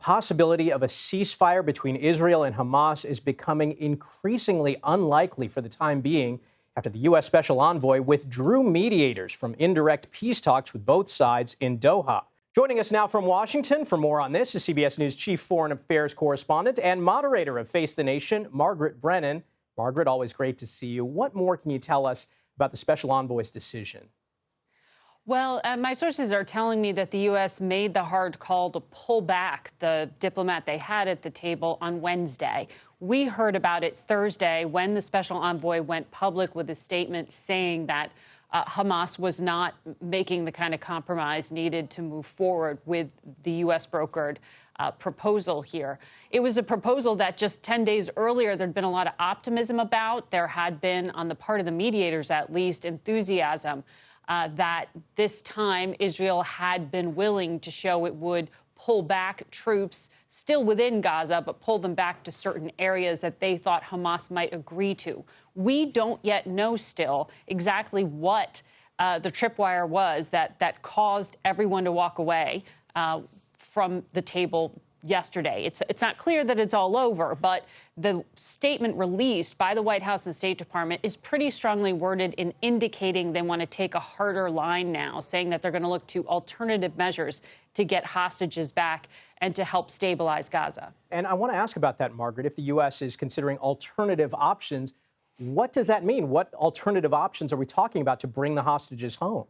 possibility of a ceasefire between Israel and Hamas is becoming increasingly unlikely for the time being after the U.S. Special Envoy withdrew mediators from indirect peace talks with both sides in Doha. Joining us now from Washington for more on this is CBS News Chief Foreign Affairs Correspondent and moderator of Face the Nation, Margaret Brennan. Margaret, always great to see you. What more can you tell us about the Special Envoy's decision? Well, my sources are telling me that the U.S. made the hard call to pull back the diplomat they had at the table on Wednesday. We heard about it Thursday when the special envoy went public with a statement saying that Hamas was not making the kind of compromise needed to move forward with the U.S. brokered proposal here. It was a proposal that just 10 days earlier there'd been a lot of optimism about. There had been, on the part of the mediators at least, enthusiasm that this time Israel had been willing to show it would pull back troops still within Gaza, but pull them back to certain areas that they thought Hamas might agree to. We don't yet know still exactly what the tripwire was that caused everyone to walk away from the table yesterday. It's not clear that it's all over, but the statement released by the White House and State Department is pretty strongly worded in indicating they want to take a harder line now, saying that they're going to look to alternative measures to get hostages back and to help stabilize Gaza. And I want to ask about that, Margaret. If the U.S. is considering alternative options, what does that mean? What alternative options are we talking about to bring the hostages home?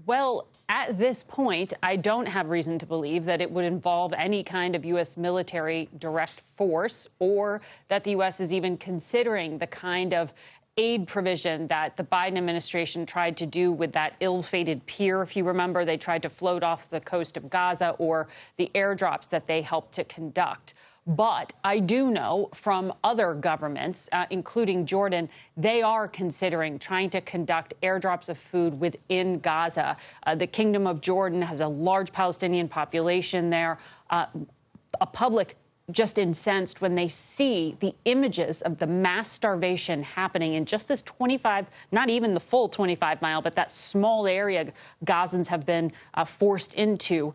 Well, at this point, I don't have reason to believe that it would involve any kind of U.S. military direct force or that the U.S. is even considering the kind of aid provision that the Biden administration tried to do with that ill-fated pier. If you remember, they tried to float off the coast of Gaza, or the airdrops that they helped to conduct. But I do know from other governments, including Jordan, they are considering trying to conduct airdrops of food within Gaza. The Kingdom of Jordan has a large Palestinian population there. A public just incensed when they see the images of the mass starvation happening in just this 25, not even the full 25-mile, but that small area Gazans have been forced into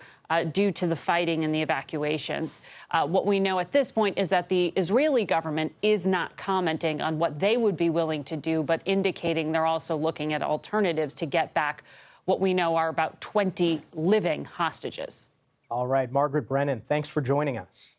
due to the fighting and the evacuations. What we know at this point is that the Israeli government is not commenting on what they would be willing to do, but indicating they're also looking at alternatives to get back what we know are about 20 living hostages. All right, Margaret Brennan, thanks for joining us.